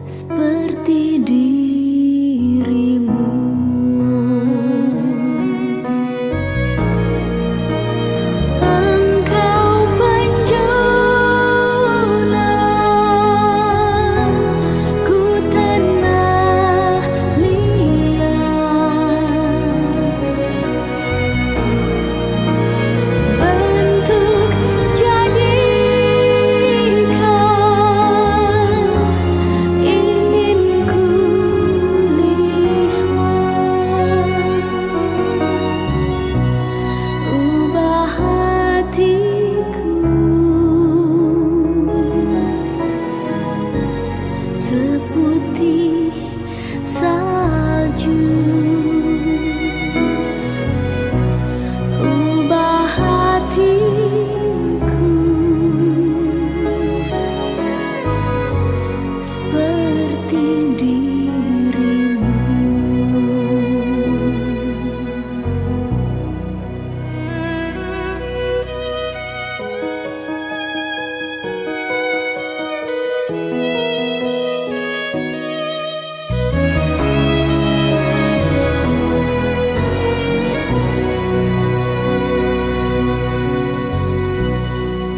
seperti dirimu. Engkau penjunan ku tanah liat, bentuk jadikan ingin ku lihat, ubah hatiku seputih salju, ubah hatiku seperti dirimu.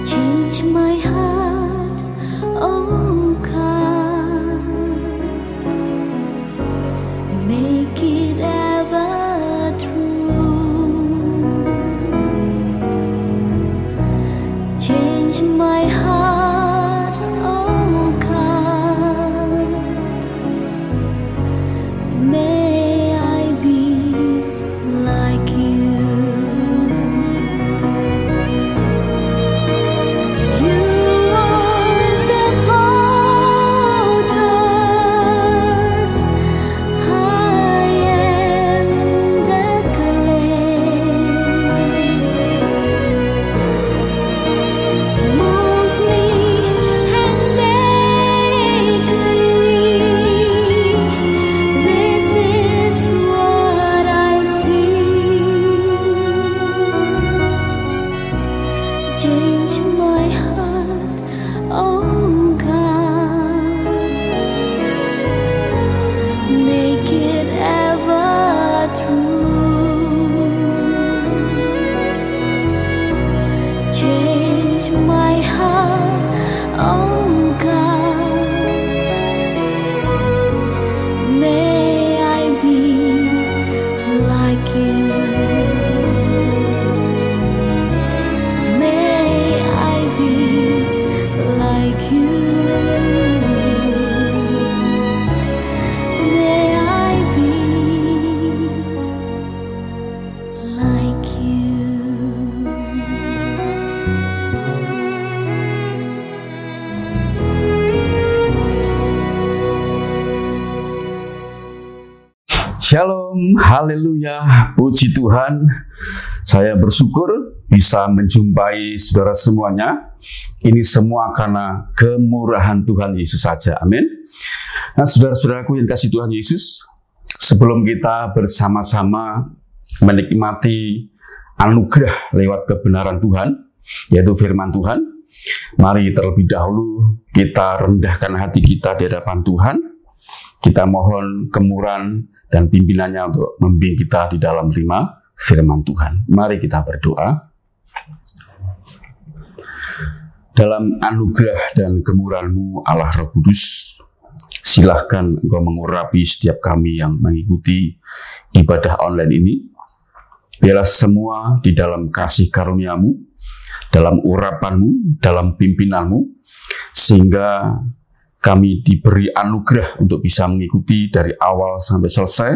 Change my heart, oh God, make it ever true. Change my heart, oh God, may I be like you. You are the potter, I am the clay. Mold me and make me. This is what I see. Change my heart, oh God, make it ever true. Change my heart, oh God, may I be like you. May I be like you. May I be like you. Shalom, haleluya, puji Tuhan. Saya bersyukur bisa menjumpai saudara semuanya. Ini semua karena kemurahan Tuhan Yesus saja, amin. Nah, saudara-saudaraku yang kasih Tuhan Yesus, sebelum kita bersama-sama menikmati anugerah lewat kebenaran Tuhan, yaitu firman Tuhan, mari terlebih dahulu kita rendahkan hati kita di hadapan Tuhan. Kita mohon kemurahan dan pimpinannya untuk membimbing kita di dalam terima firman Tuhan. Mari kita berdoa. Dalam anugerah dan kemurahan-Mu Allah Roh Kudus, silahkan Engkau mengurapi setiap kami yang mengikuti ibadah online ini. Biarlah semua di dalam kasih karunia-Mu, dalam urapan-Mu, dalam pimpinan-Mu, sehingga kami diberi anugerah untuk bisa mengikuti dari awal sampai selesai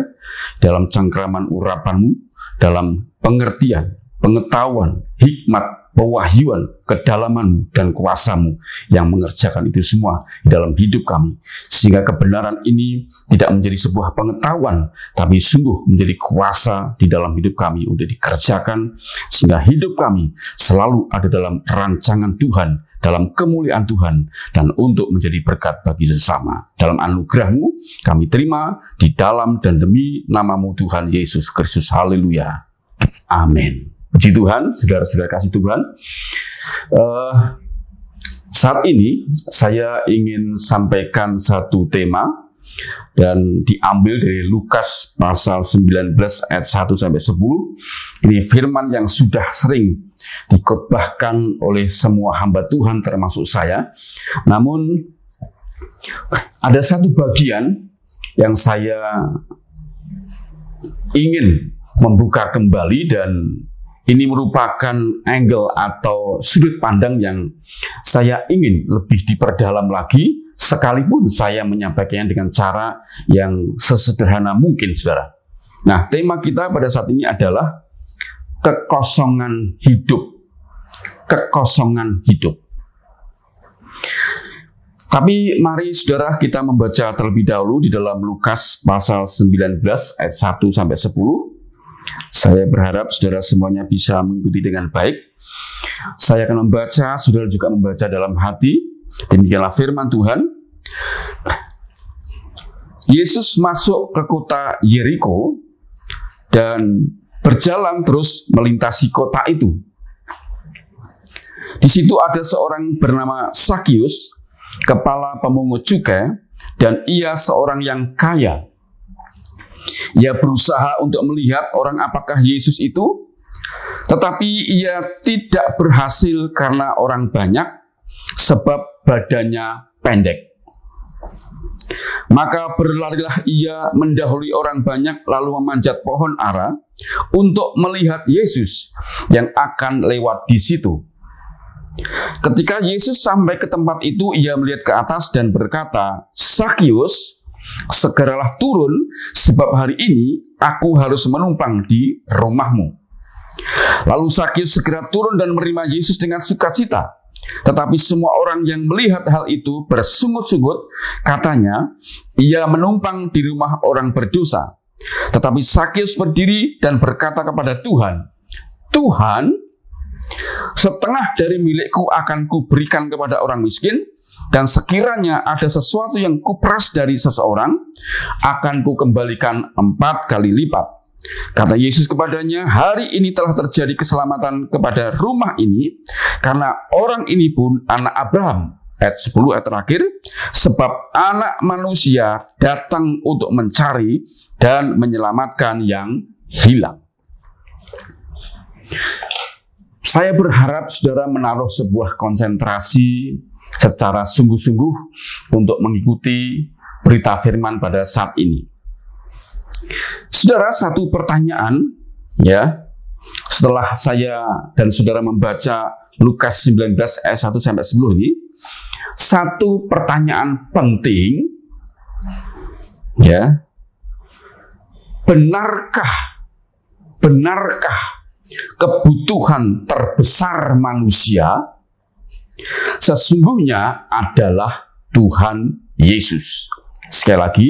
dalam cengkraman urapan-Mu, dalam pengertian, pengetahuan, hikmat, pewahyuan, kedalaman-Mu, dan kuasa-Mu yang mengerjakan itu semua di dalam hidup kami. Sehingga kebenaran ini tidak menjadi sebuah pengetahuan, tapi sungguh menjadi kuasa di dalam hidup kami untuk dikerjakan, sehingga hidup kami selalu ada dalam rancangan Tuhan, dalam kemuliaan Tuhan, dan untuk menjadi berkat bagi sesama. Dalam anugerah-Mu kami terima di dalam dan demi nama-Mu Tuhan Yesus Kristus. Haleluya. Amin. Puji Tuhan, saudara-saudara kasih Tuhan. Saat ini saya ingin sampaikan satu tema dan diambil dari Lukas pasal 19 ayat 1 sampai 10. Ini firman yang sudah sering dikhotbahkan oleh semua hamba Tuhan termasuk saya. Namun ada satu bagian yang saya ingin membuka kembali, dan ini merupakan angle atau sudut pandang yang saya ingin lebih diperdalam lagi, sekalipun saya menyampaikannya dengan cara yang sesederhana mungkin, saudara. Nah, tema kita pada saat ini adalah kekosongan hidup. Kekosongan hidup. Tapi mari saudara kita membaca terlebih dahulu di dalam Lukas pasal 19 ayat 1 sampai 10. Saya berharap saudara semuanya bisa mengikuti dengan baik. Saya akan membaca, saudara juga membaca dalam hati. Demikianlah firman Tuhan. Yesus masuk ke kota Yeriko dan berjalan terus melintasi kota itu. Di situ ada seorang bernama Sakius, kepala pemungut cukai, dan ia seorang yang kaya. Ia berusaha untuk melihat orang apakah Yesus itu, tetapi ia tidak berhasil karena orang banyak, sebab badannya pendek. Maka berlarilah ia mendahului orang banyak, lalu memanjat pohon ara untuk melihat Yesus yang akan lewat di situ. Ketika Yesus sampai ke tempat itu, ia melihat ke atas dan berkata, "Sakius, segeralah turun, sebab hari ini aku harus menumpang di rumahmu." Lalu Sakius segera turun dan menerima Yesus dengan sukacita. Tetapi semua orang yang melihat hal itu bersungut-sungut, katanya, ia menumpang di rumah orang berdosa. Tetapi Sakius berdiri dan berkata kepada Tuhan, "Tuhan, setengah dari milikku akan kuberikan kepada orang miskin, dan sekiranya ada sesuatu yang kuperas dari seseorang, akan kukembalikan 4 kali lipat." Kata Yesus kepadanya, "Hari ini telah terjadi keselamatan kepada rumah ini, karena orang ini pun anak Abraham." Ayat 10 ayat terakhir, "Sebab anak manusia datang untuk mencari dan menyelamatkan yang hilang." Saya berharap saudara menaruh sebuah konsentrasi secara sungguh-sungguh untuk mengikuti berita firman pada saat ini. Saudara, satu pertanyaan ya, setelah saya dan saudara membaca Lukas 19 ayat 1 sampai 10 ini, satu pertanyaan penting ya, benarkah kebutuhan terbesar manusia sesungguhnya adalah Tuhan Yesus? Sekali lagi,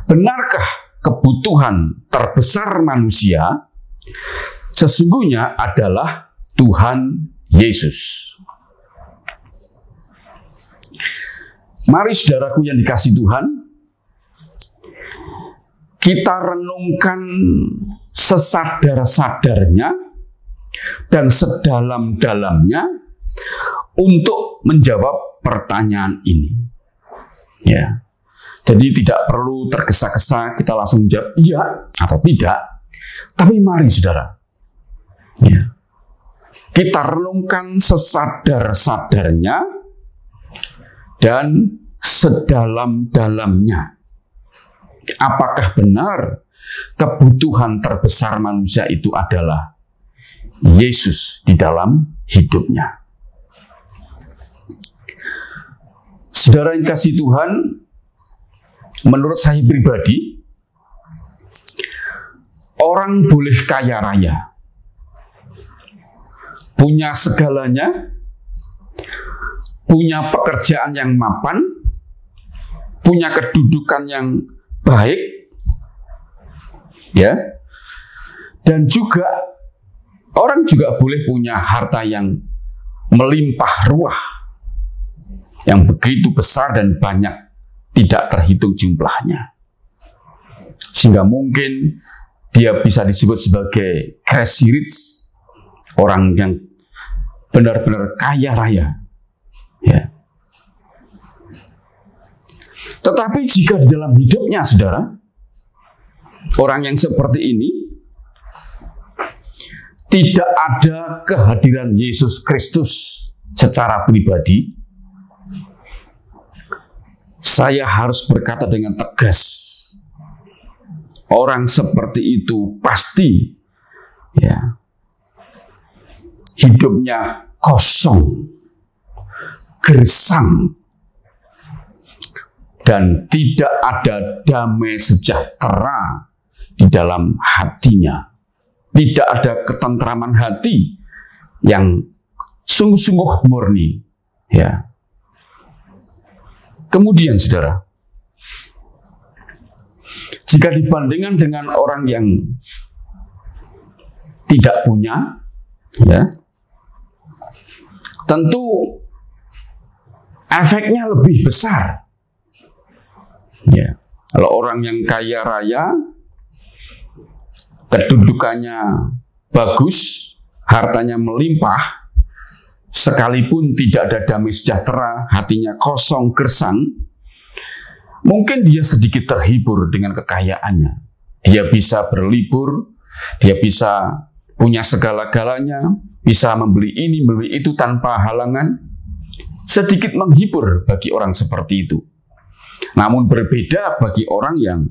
benarkah kebutuhan terbesar manusia sesungguhnya adalah Tuhan Yesus? Mari saudaraku yang dikasihi Tuhan, kita renungkan sesadar-sadarnya dan sedalam-dalamnya untuk menjawab pertanyaan ini. Ya. Jadi tidak perlu tergesa-gesa kita langsung jawab iya atau tidak. Tapi mari saudara, ya, kita renungkan sesadar-sadarnya dan sedalam-dalamnya. Apakah benar kebutuhan terbesar manusia itu adalah Yesus di dalam hidupnya? Saudara yang kasih Tuhan, menurut saya pribadi, orang boleh kaya raya, punya segalanya, punya pekerjaan yang mapan, punya kedudukan yang baik, ya, dan juga orang juga boleh punya harta yang melimpah ruah, yang begitu besar dan banyak, tidak terhitung jumlahnya, sehingga mungkin dia bisa disebut sebagai crazy rich, orang yang benar-benar kaya raya. Tetapi jika di dalam hidupnya, saudara, orang yang seperti ini tidak ada kehadiran Yesus Kristus secara pribadi, saya harus berkata dengan tegas, orang seperti itu pasti hidupnya kosong, gersang, dan tidak ada damai sejahtera di dalam hatinya. Tidak ada ketentraman hati yang sungguh-sungguh murni. Kemudian, saudara, jika dibandingkan dengan orang yang tidak punya, tentu efeknya lebih besar. Kalau orang yang kaya raya, kedudukannya bagus, hartanya melimpah, sekalipun tidak ada damai sejahtera, hatinya kosong, gersang, mungkin dia sedikit terhibur dengan kekayaannya. Dia bisa berlibur, dia bisa punya segala-galanya, bisa membeli ini, membeli itu tanpa halangan. Sedikit menghibur bagi orang seperti itu. Namun berbeda bagi orang yang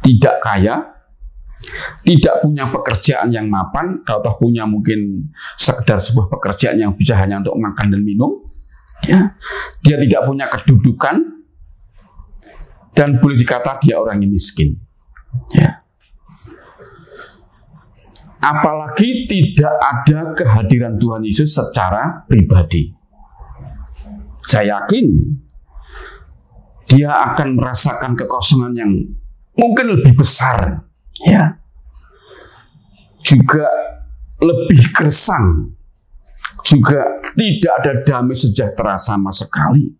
tidak kaya, tidak punya pekerjaan yang mapan, atau punya mungkin sekedar sebuah pekerjaan yang bisa hanya untuk makan dan minum, dia tidak punya kedudukan, dan boleh dikata dia orang yang miskin. Apalagi tidak ada kehadiran Tuhan Yesus secara pribadi. Saya yakin dia akan merasakan kekosongan yang mungkin lebih besar, juga lebih gersang, juga tidak ada damai sejahtera sama sekali.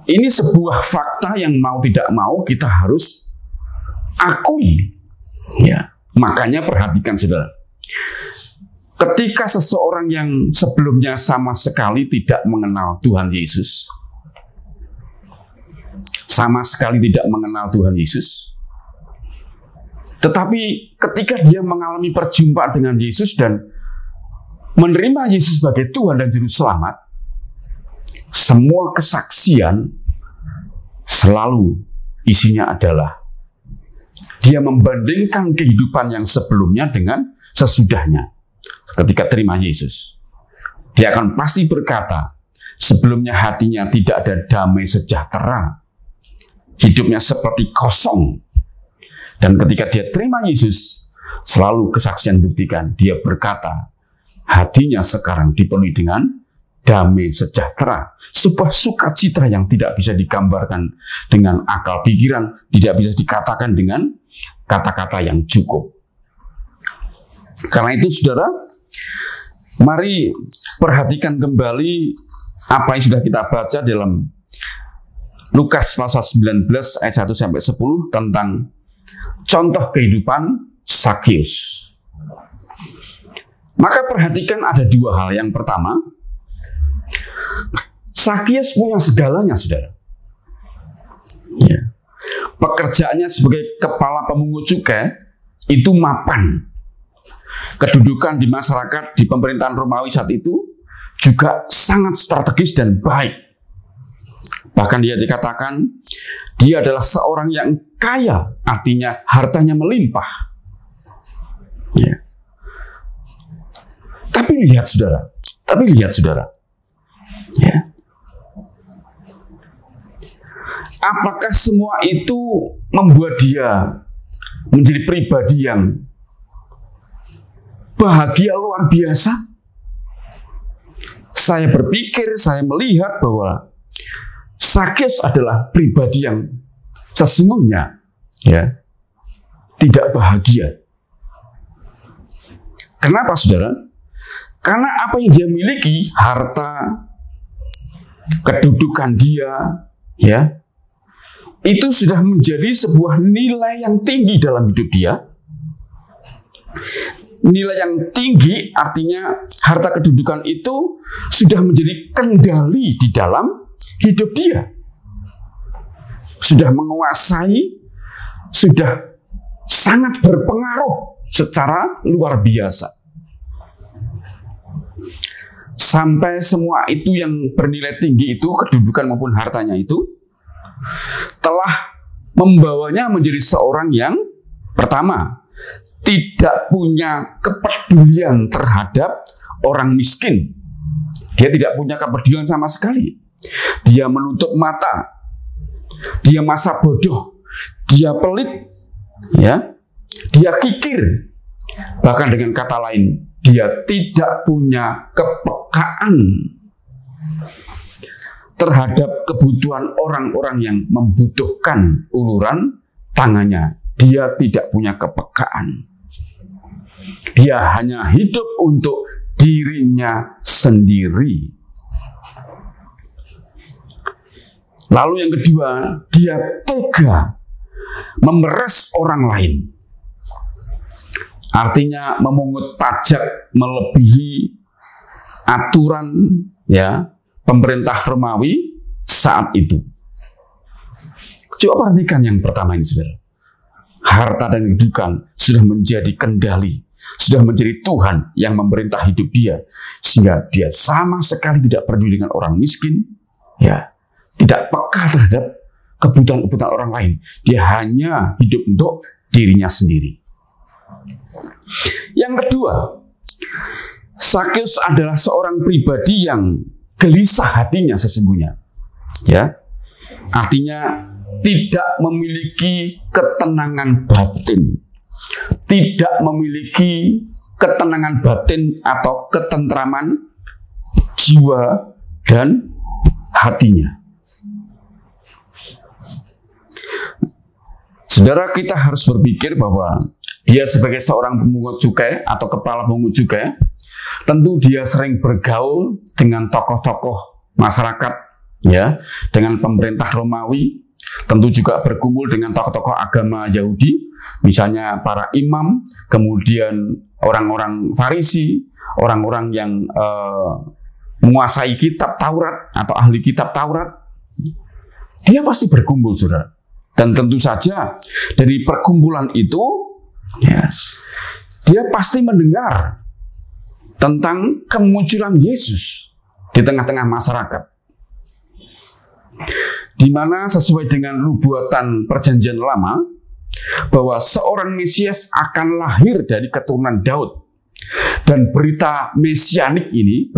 Ini sebuah fakta yang mau tidak mau kita harus akui. Makanya perhatikan, saudara. Ketika seseorang yang sebelumnya sama sekali tidak mengenal Tuhan Yesus, sama sekali tidak mengenal Tuhan Yesus, tetapi ketika dia mengalami perjumpaan dengan Yesus dan menerima Yesus sebagai Tuhan dan Juru Selamat, semua kesaksian selalu isinya adalah dia membandingkan kehidupan yang sebelumnya dengan sesudahnya. Ketika terima Yesus, dia akan pasti berkata, sebelumnya hatinya tidak ada damai sejahtera, hidupnya seperti kosong. Dan ketika dia terima Yesus, selalu kesaksian buktikan, dia berkata, hatinya sekarang dipenuhi dengan damai sejahtera, sebuah sukacita yang tidak bisa digambarkan dengan akal pikiran, tidak bisa dikatakan dengan kata-kata yang cukup. Karena itu, saudara, mari perhatikan kembali apa yang sudah kita baca dalam Lukas pasal 19 ayat 1-10 tentang contoh kehidupan Sakeus. Maka perhatikan ada dua hal. Yang pertama, Sakeus punya segalanya, saudara. Pekerjaannya sebagai kepala pemungut cukai itu mapan. Kedudukan di masyarakat, di pemerintahan Romawi saat itu juga sangat strategis dan baik. Bahkan dia dikatakan dia adalah seorang yang kaya, artinya hartanya melimpah. Tapi lihat saudara, apakah semua itu membuat dia menjadi pribadi yang bahagia luar biasa? Saya berpikir, saya melihat bahwa Sakeus adalah pribadi yang sesungguhnya tidak bahagia. Kenapa, saudara? Karena apa yang dia miliki, harta, kedudukan dia, itu sudah menjadi sebuah nilai yang tinggi dalam hidup dia. Nilai yang tinggi artinya harta kedudukan itu sudah menjadi kendali di dalam hidup dia. Sudah menguasai, sudah sangat berpengaruh secara luar biasa. Sampai semua itu yang bernilai tinggi itu, kedudukan maupun hartanya itu, telah membawanya menjadi seorang yang pertama, tidak punya kepedulian terhadap orang miskin. Dia tidak punya kepedulian sama sekali. Dia menutup mata. Dia masa bodoh. Dia pelit. Ya. Dia kikir. Bahkan dengan kata lain, dia tidak punya kepekaan terhadap kebutuhan orang-orang yang membutuhkan uluran tangannya. Dia tidak punya kepekaan. Dia hanya hidup untuk dirinya sendiri. Lalu yang kedua, dia tega memeras orang lain. Artinya memungut pajak melebihi aturan ya pemerintah Romawi saat itu. Coba perhatikan yang pertama ini, saudara. Harta dan kedudukan sudah menjadi kendali, sudah menjadi Tuhan yang memerintah hidup dia, sehingga dia sama sekali tidak peduli dengan orang miskin, ya, tidak peka terhadap kebutuhan-kebutuhan orang lain. Dia hanya hidup untuk dirinya sendiri. Yang kedua, Sakeus adalah seorang pribadi yang gelisah hatinya sesungguhnya, ya, artinya tidak memiliki ketenangan batin, tidak memiliki ketenangan batin atau ketentraman jiwa dan hatinya. Saudara, kita harus berpikir bahwa dia sebagai seorang pemungut cukai atau kepala pemungut cukai, tentu dia sering bergaul dengan tokoh-tokoh masyarakat, ya, dengan pemerintah Romawi. Tentu juga berkumpul dengan tokoh-tokoh agama Yahudi, misalnya para imam, kemudian orang-orang Farisi, orang-orang yang menguasai kitab Taurat atau ahli kitab Taurat. Dia pasti berkumpul, saudara. Dan tentu saja dari perkumpulan itu, ya, dia pasti mendengar tentang kemunculan Yesus di tengah-tengah masyarakat, di mana sesuai dengan nubuatan Perjanjian Lama bahwa seorang Mesias akan lahir dari keturunan Daud. Dan berita mesianik ini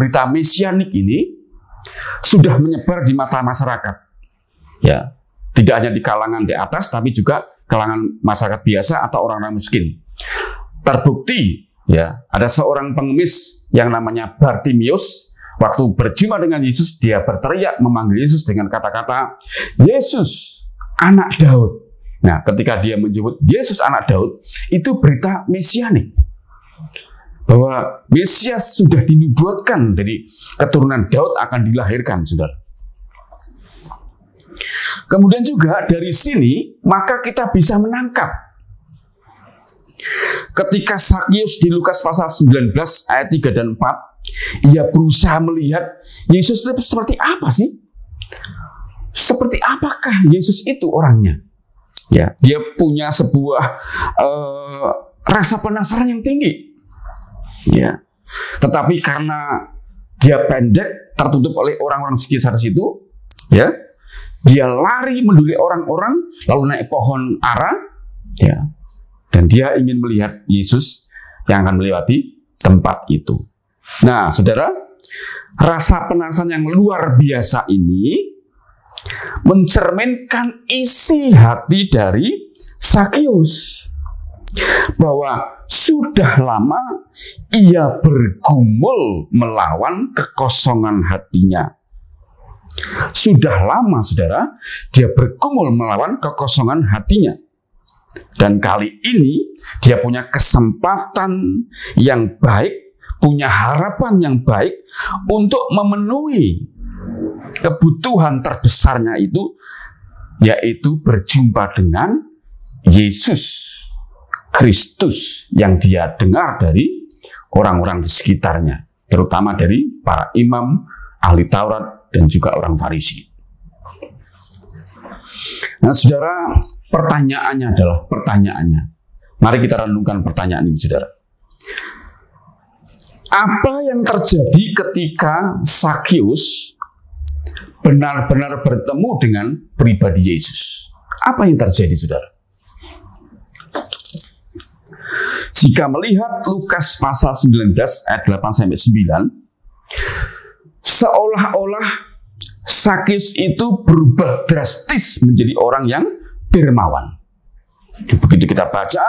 sudah menyebar di mata masyarakat. Ya, tidak hanya di kalangan di atas, tapi juga kalangan masyarakat biasa atau orang-orang miskin. Terbukti, ya, ada seorang pengemis yang namanya Bartimius. Waktu berjumpa dengan Yesus, dia berteriak memanggil Yesus dengan kata-kata, "Yesus, anak Daud." Nah, ketika dia menyebut Yesus anak Daud, itu berita mesianik. Bahwa Mesias sudah dinubuatkan dari keturunan Daud akan dilahirkan, saudara. Kemudian juga dari sini, maka kita bisa menangkap. Ketika Sakeus di Lukas pasal 19 ayat 3 dan 4, ia berusaha melihat Yesus itu seperti apa sih? Seperti apakah Yesus itu orangnya? Ya, dia punya sebuah rasa penasaran yang tinggi. Ya, tetapi karena dia pendek, tertutup oleh orang-orang sekitar situ, ya, dia lari menduli orang-orang, lalu naik pohon ara, ya, dan dia ingin melihat Yesus yang akan melewati tempat itu. Nah, saudara, rasa penasaran yang luar biasa ini mencerminkan isi hati dari Sakeus, bahwa sudah lama ia bergumul melawan kekosongan hatinya. Sudah lama, saudara, dia bergumul melawan kekosongan hatinya. Dan kali ini dia punya kesempatan yang baik, punya harapan yang baik untuk memenuhi kebutuhan terbesarnya itu, yaitu berjumpa dengan Yesus Kristus yang dia dengar dari orang-orang di sekitarnya, terutama dari para imam, ahli Taurat, dan juga orang Farisi. Nah, saudara, pertanyaannya, mari kita renungkan pertanyaan ini, saudara. Apa yang terjadi ketika Zakheus benar-benar bertemu dengan pribadi Yesus? Apa yang terjadi, saudara? Jika melihat Lukas pasal 19 ayat 8-9, seolah-olah Zakheus itu berubah drastis menjadi orang yang dermawan. Begitu kita baca,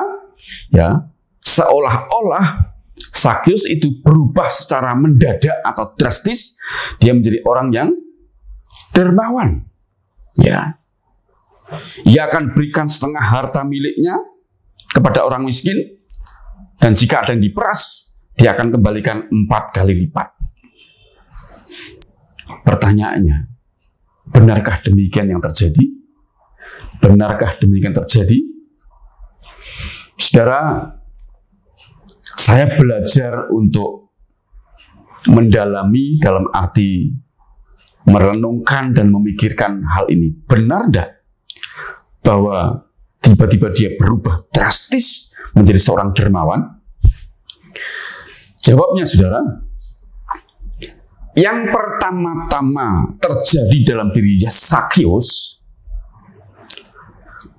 ya, seolah-olah Zakheus itu berubah secara mendadak atau drastis, dia menjadi orang yang dermawan. Ya, ia akan berikan setengah harta miliknya kepada orang miskin, dan jika ada yang diperas, dia akan kembalikan 4 kali lipat. Pertanyaannya, benarkah demikian yang terjadi? Benarkah demikian terjadi? Saudara, saya belajar untuk mendalami dalam arti merenungkan dan memikirkan hal ini. Benar tidak bahwa tiba-tiba dia berubah drastis menjadi seorang dermawan? Jawabnya, saudara, yang pertama-tama terjadi dalam diri Zakheus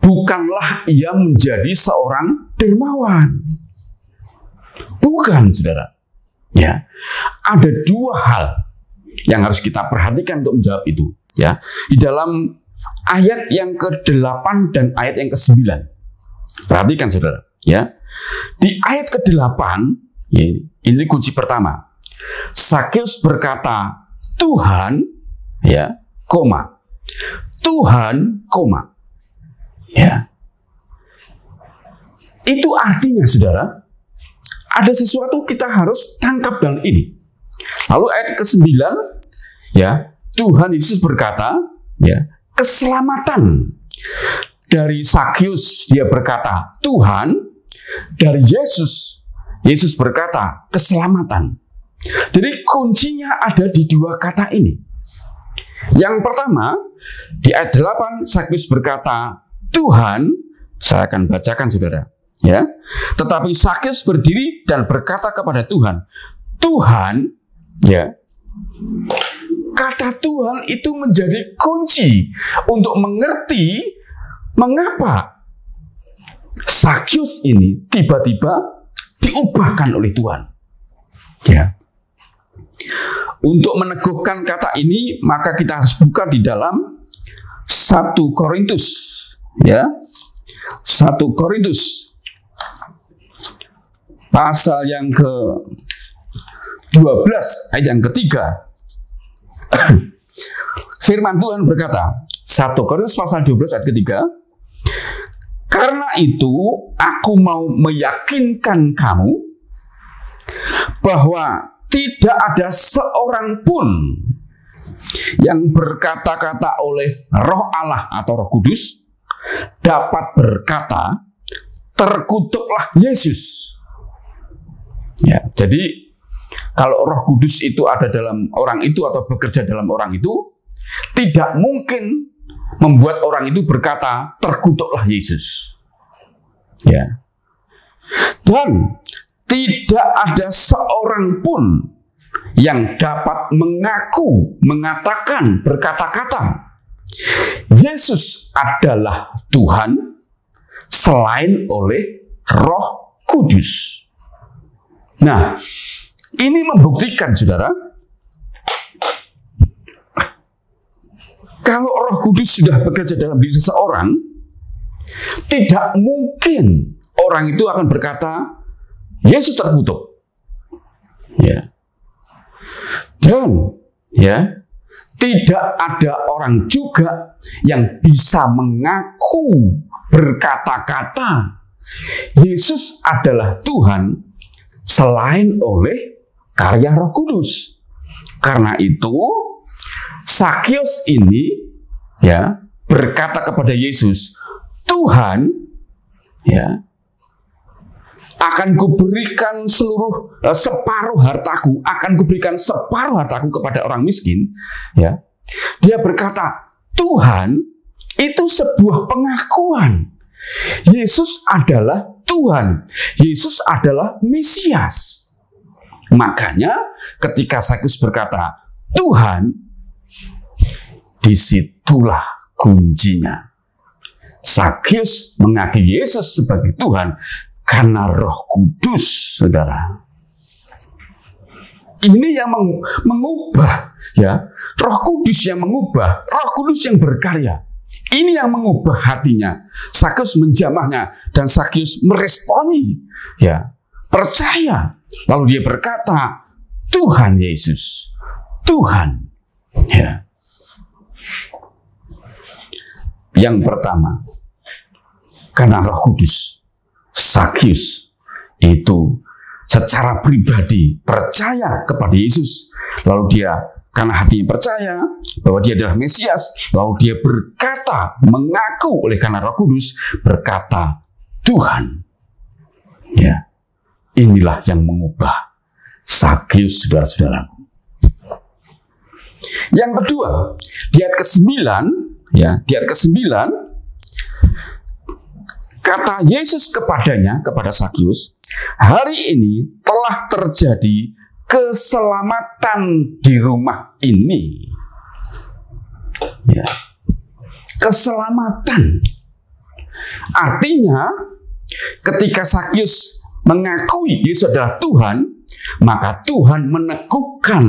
bukanlah ia menjadi seorang dermawan. Bukan, saudara. Ya, ada 2 hal yang harus kita perhatikan untuk menjawab itu. Ya, di dalam ayat yang ke-8 dan ayat yang ke-9. Perhatikan, saudara. Ya, di ayat ke-8, ya, ini kunci pertama. Zakheus berkata, Tuhan, ya, koma. Tuhan, koma. Ya. Itu artinya, saudara, ada sesuatu kita harus tangkap dalam ini. Lalu ayat ke-9, ya, Tuhan Yesus berkata, ya, keselamatan. Dari Zakheus dia berkata Tuhan, dari Yesus berkata keselamatan. Jadi kuncinya ada di 2 kata ini. Yang pertama, di ayat 8 Zakheus berkata Tuhan, saya akan bacakan, saudara. Ya, tetapi Zakheus berdiri dan berkata kepada Tuhan, Tuhan, ya, kata Tuhan itu menjadi kunci untuk mengerti mengapa Zakheus ini tiba-tiba diubahkan oleh Tuhan. Ya, untuk meneguhkan kata ini maka kita harus buka di dalam 1 Korintus, ya, 1 Korintus pasal yang ke-12 ayat yang ketiga. Firman Tuhan berkata, 1 Korintus pasal 12 ayat ketiga, karena itu aku mau meyakinkan kamu bahwa tidak ada seorang pun yang berkata-kata oleh Roh Allah atau Roh Kudus dapat berkata, terkutuklah Yesus. Ya, jadi kalau Roh Kudus itu ada dalam orang itu atau bekerja dalam orang itu, tidak mungkin membuat orang itu berkata, terkutuklah Yesus. Ya. Dan tidak ada seorang pun yang dapat mengatakan, berkata-kata, Yesus adalah Tuhan selain oleh Roh Kudus. Nah, ini membuktikan, saudara, kalau Roh Kudus sudah bekerja dalam diri seseorang, tidak mungkin orang itu akan berkata, Yesus terkutuk. Ya. Dan, ya, tidak ada orang juga yang bisa mengaku berkata-kata Yesus adalah Tuhan selain oleh karya Roh Kudus. Karena itu Zakheus ini, ya, berkata kepada Yesus, Tuhan, ya, akan kuberikan separuh hartaku, akan kuberikan separuh hartaku kepada orang miskin. Ya, dia berkata, Tuhan, Itu sebuah pengakuan. Yesus adalah Tuhan. Yesus adalah Mesias. Makanya ketika Sakyus berkata, Tuhan, disitulah kuncinya. Sakyus mengakui Yesus sebagai Tuhan karena Roh Kudus, saudara. Ini yang mengubah, ya, Roh Kudus yang mengubah, Roh Kudus yang berkarya. Ini yang mengubah hatinya. Sakyus menjamahnya dan Sakyus meresponi, ya, percaya. Lalu dia berkata, Tuhan Yesus, Tuhan, ya. Yang pertama, karena Roh Kudus, Sakyus itu secara pribadi percaya kepada Yesus. Lalu dia, karena hatinya percaya bahwa dia adalah Mesias, lalu dia berkata, mengaku oleh karena Roh Kudus, berkata, Tuhan. Ya, inilah yang mengubah Sakyus, saudara-saudaraku. Yang kedua, di ayat ke-9, ya, di ayat ke-9, kata Yesus kepadanya, kepada Sakyus, hari ini telah terjadi keselamatan di rumah ini. Ya. Keselamatan. Artinya, ketika Sakyus mengakui Yesus adalah Tuhan, maka Tuhan meneguhkan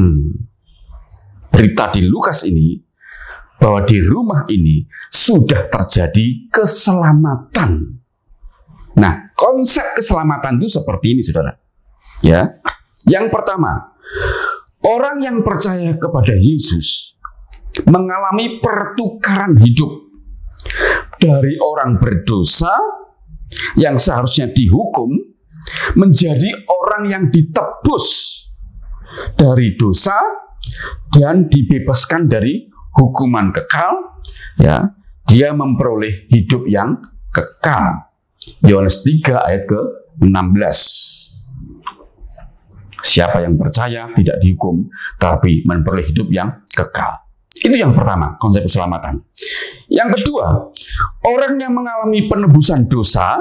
berita di Lukas ini, bahwa di rumah ini sudah terjadi keselamatan. Nah, konsep keselamatan itu seperti ini, saudara. Ya, yang pertama, orang yang percaya kepada Yesus mengalami pertukaran hidup dari orang berdosa yang seharusnya dihukum menjadi orang yang ditebus dari dosa dan dibebaskan dari hukuman kekal, ya, dia memperoleh hidup yang kekal. Yohanes 3 ayat ke-16. Siapa yang percaya tidak dihukum, tapi memperoleh hidup yang kekal. Itu yang pertama, konsep keselamatan. Yang kedua, orang yang mengalami penebusan dosa,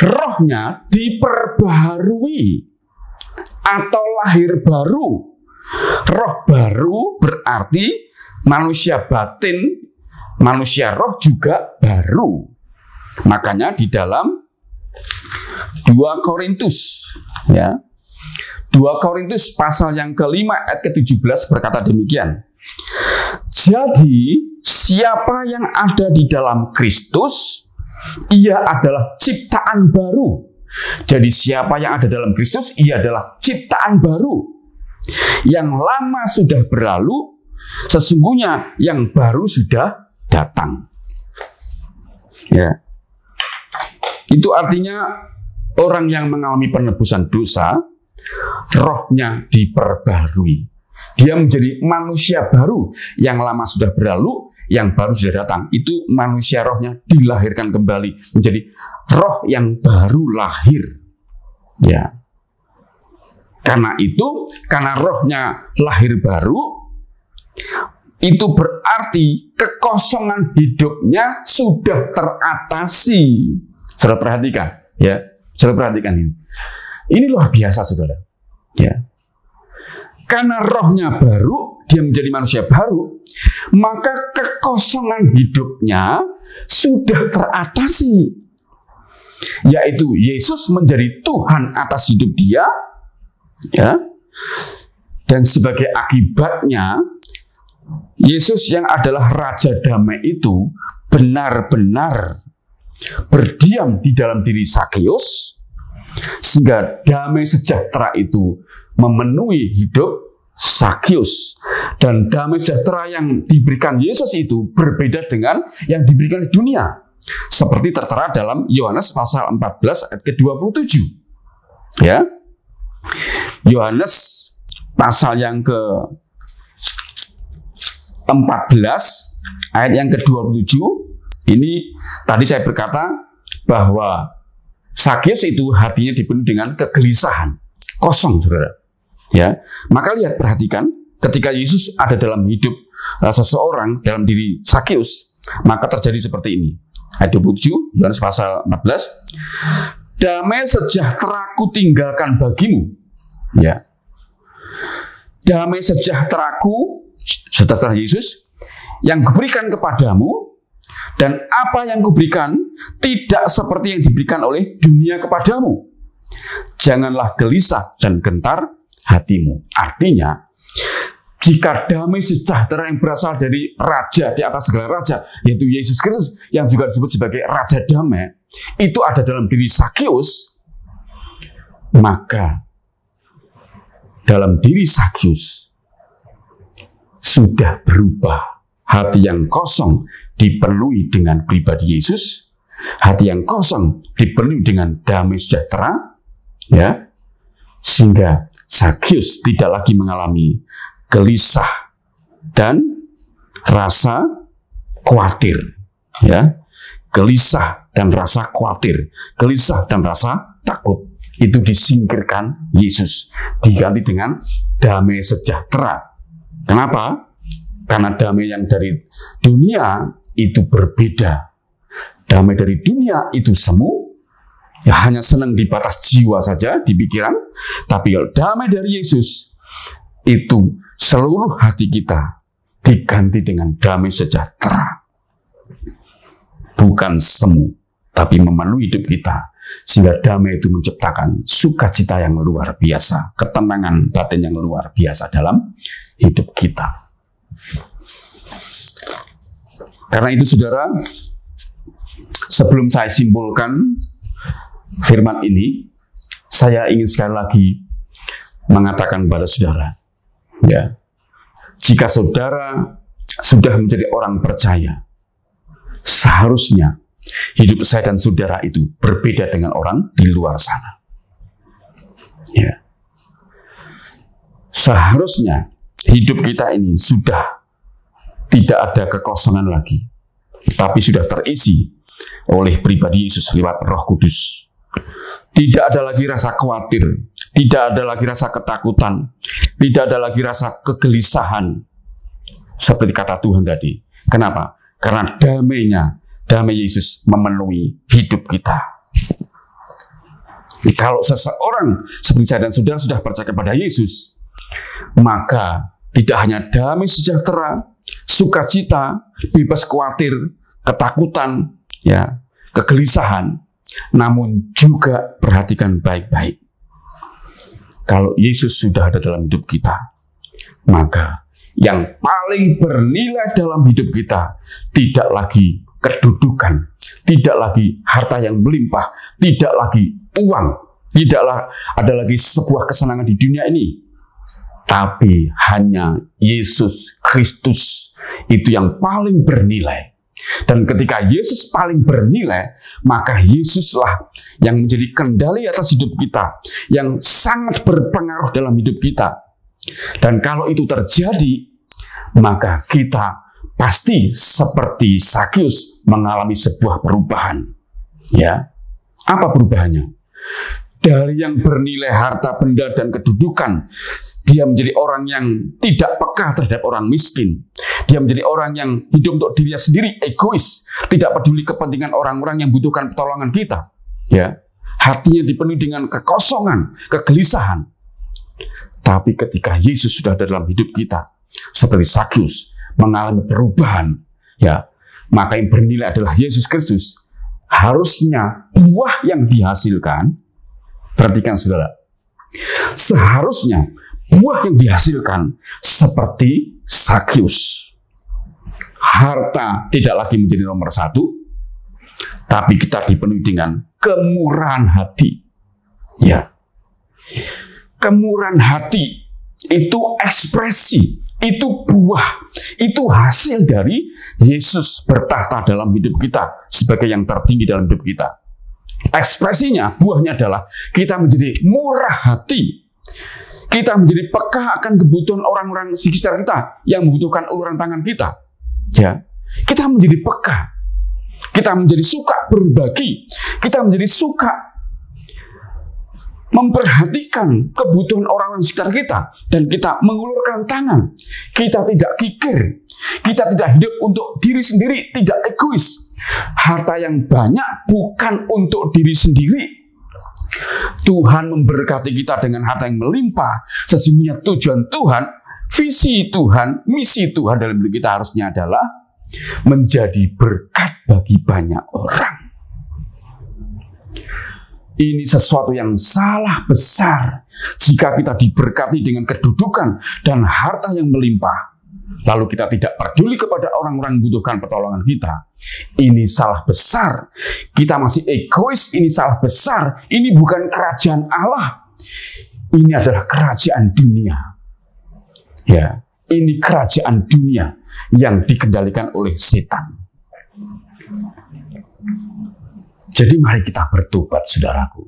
rohnya diperbaharui atau lahir baru. Roh baru berarti manusia batin, manusia roh juga baru. Makanya di dalam 2 Korintus, ya, 2 Korintus pasal yang ke-5 ayat ke-17 berkata demikian. Jadi siapa yang ada di dalam Kristus, ia adalah ciptaan baru. Jadi siapa yang ada dalam Kristus, ia adalah ciptaan baru. Yang lama sudah berlalu, sesungguhnya yang baru sudah datang. Ya. Itu artinya orang yang mengalami penebusan dosa, rohnya diperbarui. Dia menjadi manusia baru. Yang lama sudah berlalu, yang baru sudah datang. Itu manusia rohnya dilahirkan kembali. Menjadi roh yang baru lahir. Ya. Karena itu, karena rohnya lahir baru, itu berarti kekosongan hidupnya sudah teratasi. Saudara perhatikan, ya. Saudara perhatikan ini. Ini luar biasa, saudara. Ya. Karena rohnya baru, dia menjadi manusia baru, maka kekosongan hidupnya sudah teratasi. Yaitu Yesus menjadi Tuhan atas hidup dia, ya. Dan sebagai akibatnya, Yesus yang adalah Raja Damai itu benar-benar berdiam di dalam diri Sakyus, sehingga damai sejahtera itu memenuhi hidup Sakyus. Dan damai sejahtera yang diberikan Yesus itu berbeda dengan yang diberikan di dunia, seperti tertera dalam Yohanes pasal 14 ayat ke-27. Ya, Yohanes pasal yang ke-14 ayat yang ke-27. Ini tadi saya berkata bahwa Sakyus itu hatinya dipenuhi dengan kegelisahan, kosong, saudara. Ya, maka lihat, perhatikan, ketika Yesus ada dalam hidup seseorang, dalam diri Sakyus, maka terjadi seperti ini. Ayat 27, Yohanes pasal 14. Damai sejahteraku tinggalkan bagimu. Ya. Damai sejahteraku, sejahtera Yesus, yang kuberikan kepadamu, dan apa yang kuberikan tidak seperti yang diberikan oleh dunia kepadamu. Janganlah gelisah dan gentar hatimu. Artinya, jika damai sejahtera yang berasal dari Raja di atas segala raja, yaitu Yesus Kristus, yang juga disebut sebagai Raja Damai, itu ada dalam diri Zakius, maka dalam diri Zakius sudah berubah. Hati yang kosong dipenuhi dengan pribadi Yesus, hati yang kosong dipenuhi dengan damai sejahtera, ya, sehingga Zakius tidak lagi mengalami gelisah dan rasa khawatir, ya, gelisah dan rasa khawatir, gelisah dan rasa takut. Itu disingkirkan Yesus, diganti dengan damai sejahtera. Kenapa? Karena damai yang dari dunia itu berbeda. Damai dari dunia itu semu, ya hanya senang di batas jiwa saja, di pikiran. Tapi kalau damai dari Yesus, itu seluruh hati kita diganti dengan damai sejahtera. Bukan semu, tapi memenuhi hidup kita. Sehingga damai itu menciptakan sukacita yang luar biasa, ketenangan batin yang luar biasa dalam hidup kita. Karena itu saudara, sebelum saya simpulkan firman ini, saya ingin sekali lagi mengatakan kepada saudara, ya, jika saudara sudah menjadi orang percaya, seharusnya hidup saya dan saudara itu berbeda dengan orang di luar sana. Ya. Seharusnya hidup kita ini sudah tidak ada kekosongan lagi, tapi sudah terisi oleh pribadi Yesus lewat Roh Kudus. Tidak ada lagi rasa khawatir, tidak ada lagi rasa ketakutan, tidak ada lagi rasa kegelisahan, seperti kata Tuhan tadi. Kenapa? Karena damai Yesus memenuhi hidup kita. Kalau seseorang seperti saya dan saudara sudah percaya kepada Yesus, maka tidak hanya damai sejahtera, sukacita, bebas khawatir, ketakutan, ya, kegelisahan, namun juga perhatikan baik-baik. Kalau Yesus sudah ada dalam hidup kita, maka yang paling bernilai dalam hidup kita tidak lagi kedudukan, tidak lagi harta yang melimpah, tidak lagi uang, tidaklah ada lagi sebuah kesenangan di dunia ini, tapi hanya Yesus Kristus. Itu yang paling bernilai. Dan ketika Yesus paling bernilai, maka Yesuslah yang menjadi kendali atas hidup kita, yang sangat berpengaruh dalam hidup kita. Dan kalau itu terjadi, maka kita pasti seperti Zakius mengalami sebuah perubahan. Ya, apa perubahannya? Dari yang bernilai harta benda dan kedudukan, dia menjadi orang yang tidak peka terhadap orang miskin. Dia menjadi orang yang hidup untuk dirinya sendiri, egois, tidak peduli kepentingan orang-orang yang butuhkan pertolongan kita. Ya, hatinya dipenuhi dengan kekosongan, kegelisahan. Tapi ketika Yesus sudah ada dalam hidup kita, seperti Zakius mengalami perubahan, ya, maka yang bernilai adalah Yesus Kristus. Harusnya buah yang dihasilkan, perhatikan saudara, seharusnya buah yang dihasilkan seperti Zakius. Harta tidak lagi menjadi nomor satu, tapi kita dipenuhi dengan kemurahan hati. Ya, kemurahan hati itu ekspresi, itu buah, itu hasil dari Yesus bertahta dalam hidup kita sebagai yang tertinggi dalam hidup kita. Ekspresinya, buahnya adalah kita menjadi murah hati. Kita menjadi peka akan kebutuhan orang-orang di sekitar kita yang membutuhkan uluran tangan kita. Ya, kita menjadi peka. Kita menjadi suka berbagi. Kita menjadi suka memperhatikan kebutuhan orang-orang di sekitar kita. Dan kita mengulurkan tangan. Kita tidak kikir. Kita tidak hidup untuk diri sendiri, tidak egois. Harta yang banyak bukan untuk diri sendiri. Tuhan memberkati kita dengan harta yang melimpah. Sesungguhnya tujuan Tuhan, visi Tuhan, misi Tuhan dalam hidup kita harusnya adalah menjadi berkat bagi banyak orang. Ini sesuatu yang salah besar jika kita diberkati dengan kedudukan dan harta yang melimpah, lalu kita tidak peduli kepada orang-orang yang membutuhkan pertolongan kita. Ini salah besar. Kita masih egois, ini salah besar. Ini bukan kerajaan Allah. Ini adalah kerajaan dunia. Ya, ini kerajaan dunia yang dikendalikan oleh setan. Jadi mari kita bertobat, saudaraku.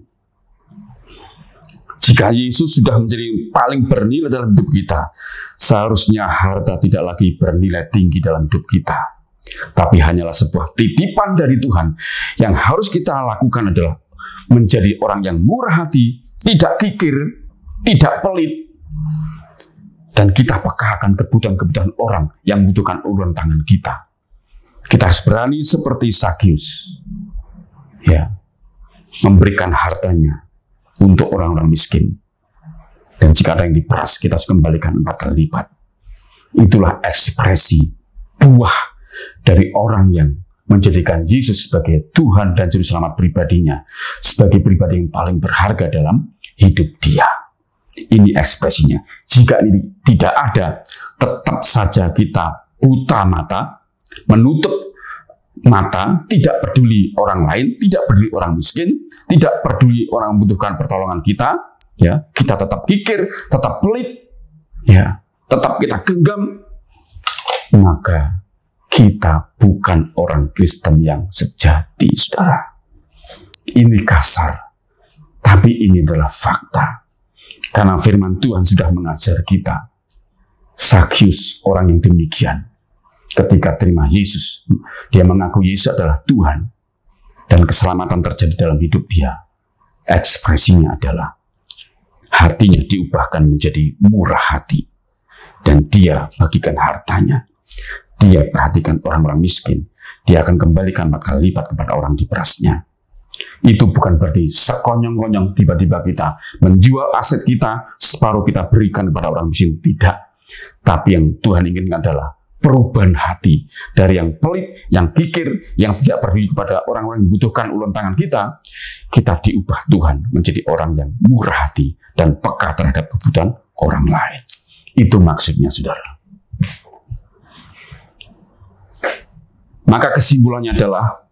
Jika Yesus sudah menjadi paling bernilai dalam hidup kita, seharusnya harta tidak lagi bernilai tinggi dalam hidup kita. Tapi hanyalah sebuah titipan dari Tuhan. Yang harus kita lakukan adalah menjadi orang yang murah hati, tidak kikir, tidak pelit, dan kita peka akan kebutuhan-kebutuhan orang yang membutuhkan uluran tangan kita. Kita harus berani seperti Zakius, ya, memberikan hartanya untuk orang-orang miskin. Dan jika ada yang diperas, kita harus kembalikan 4 kali lipat. Itulah ekspresi buah dari orang yang menjadikan Yesus sebagai Tuhan dan Juru Selamat pribadinya, sebagai pribadi yang paling berharga dalam hidup dia. Ini ekspresinya. Jika ini tidak ada, tetap saja kita buta mata, menutup mata, tidak peduli orang lain, tidak peduli orang miskin, tidak peduli orang membutuhkan pertolongan kita, ya, kita tetap kikir, tetap pelit, ya, tetap kita genggam, maka kita bukan orang Kristen yang sejati, saudara. Ini kasar, tapi ini adalah fakta. Karena firman Tuhan sudah mengajar kita. Zakius orang yang demikian. Ketika terima Yesus, dia mengaku Yesus adalah Tuhan. Dan keselamatan terjadi dalam hidup dia. Ekspresinya adalah hatinya diubahkan menjadi murah hati. Dan dia bagikan hartanya. Dia perhatikan orang-orang miskin. Dia akan kembalikan 4 kali lipat kepada orang diperasnya. Itu bukan berarti sekonyong-konyong tiba-tiba kita menjual aset kita, separuh kita berikan kepada orang miskin. Tidak. Tapi yang Tuhan inginkan adalah perubahan hati. Dari yang pelit, yang kikir, yang tidak peduli kepada orang-orang yang membutuhkan uluran tangan kita, kita diubah Tuhan menjadi orang yang murah hati dan peka terhadap kebutuhan orang lain. Itu maksudnya, saudara. Maka kesimpulannya adalah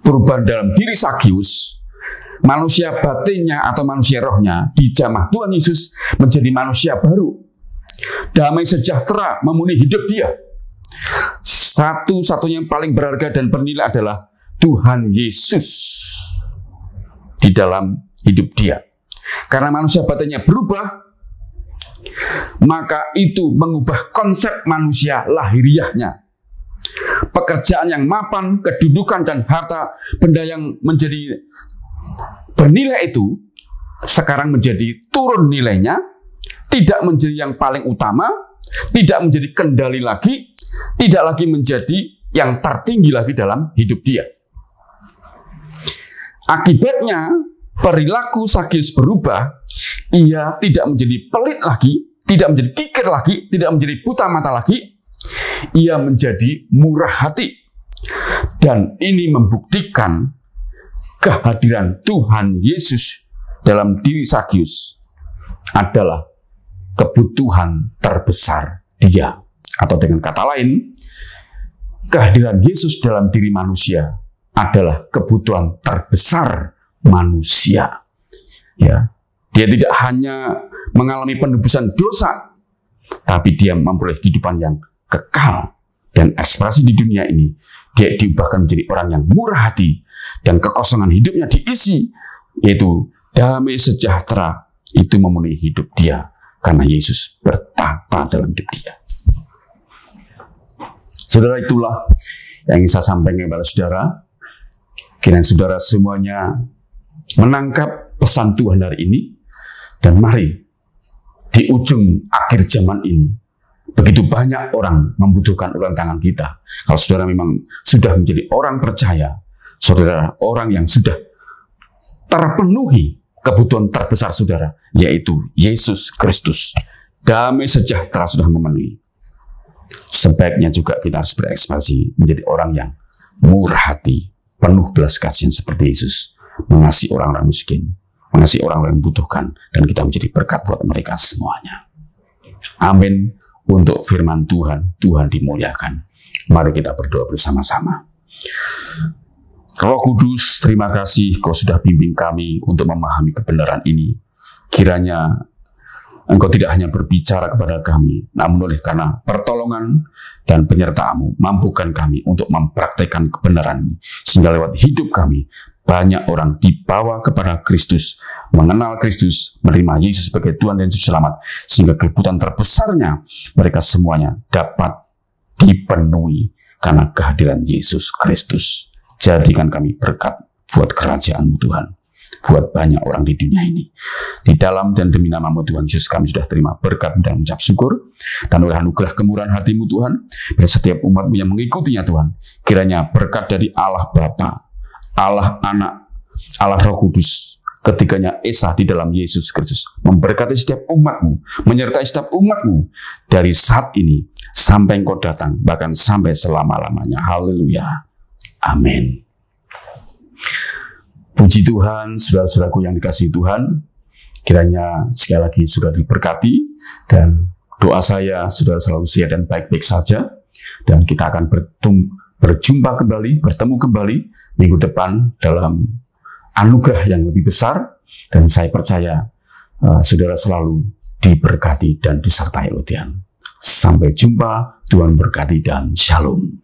perubahan dalam diri Zakius, manusia batinnya atau manusia rohnya dijamah Tuhan Yesus menjadi manusia baru. Damai sejahtera memenuhi hidup dia. Satu-satunya yang paling berharga dan bernilai adalah Tuhan Yesus di dalam hidup dia. Karena manusia batinnya berubah, maka itu mengubah konsep manusia lahiriahnya. Pekerjaan yang mapan, kedudukan dan harta benda yang menjadi bernilai itu sekarang menjadi turun nilainya, tidak menjadi yang paling utama, tidak menjadi kendali lagi, tidak lagi menjadi yang tertinggi lagi dalam hidup dia. Akibatnya perilaku Zakius berubah. Ia tidak menjadi pelit lagi, tidak menjadi kikir lagi, tidak menjadi buta mata lagi. Ia menjadi murah hati. Dan ini membuktikan kehadiran Tuhan Yesus dalam diri Zakius adalah kebutuhan terbesar dia. Atau dengan kata lain, kehadiran Yesus dalam diri manusia adalah kebutuhan terbesar manusia. Ya, dia tidak hanya mengalami penebusan dosa, tapi dia memperoleh kehidupan yang kekal. Dan ekspresi di dunia ini, dia diubahkan menjadi orang yang murah hati. Dan kekosongan hidupnya diisi, yaitu damai sejahtera itu memenuhi hidup dia. Karena Yesus bertata dalam hidup dia. Saudara, itulah yang ingin saya sampaikan kepada saudara. Kiranya saudara semuanya menangkap pesan Tuhan hari ini. Dan mari di ujung akhir zaman ini, Begitu banyak orang membutuhkan uluran tangan kita. Kalau saudara memang sudah menjadi orang percaya, saudara orang yang sudah terpenuhi kebutuhan terbesar saudara, yaitu Yesus Kristus. Damai sejahtera sudah memenuhi. Sebaiknya juga kita harus berekspresi menjadi orang yang murah hati, penuh belas kasihan seperti Yesus, mengasihi orang-orang miskin, mengasihi orang-orang yang membutuhkan, dan kita menjadi berkat buat mereka semuanya. Amin. Untuk firman Tuhan, Tuhan dimuliakan. Mari kita berdoa bersama-sama. Roh Kudus, terima kasih Kau sudah bimbing kami untuk memahami kebenaran ini. Kiranya Engkau tidak hanya berbicara kepada kami, namun oleh karena pertolongan dan penyertaan-Mu, mampukan kami untuk mempraktekkan kebenaran ini. Sehingga lewat hidup kami, banyak orang dibawa kepada Kristus, mengenal Kristus, menerima Yesus sebagai Tuhan dan Juru Selamat, sehingga kebutuhan terbesarnya mereka semuanya dapat dipenuhi karena kehadiran Yesus Kristus. Jadikan kami berkat buat kerajaan-Mu Tuhan, buat banyak orang di dunia ini. Di dalam dan demi nama-Mu Tuhan Yesus, kami sudah terima berkat dan mengucap syukur, dan oleh anugerah kemurahan hati-Mu Tuhan, dan setiap umat-Mu yang mengikutinya Tuhan, kiranya berkat dari Allah Bapa, Allah Anak, Allah Roh Kudus, ketiganya Esa di dalam Yesus Kristus, memberkati setiap umat-Mu, menyertai setiap umat-Mu dari saat ini sampai Engkau datang, bahkan sampai selama-lamanya. Haleluya. Amin. Puji Tuhan, saudara-saudaraku yang dikasihi Tuhan, kiranya sekali lagi sudah diberkati, dan doa saya saudara selalu sehat dan baik-baik saja, dan kita akan berjumpa kembali, bertemu kembali minggu depan dalam anugerah yang lebih besar, dan saya percaya saudara selalu diberkati dan disertai oleh Tuhan. Sampai jumpa, Tuhan berkati dan shalom.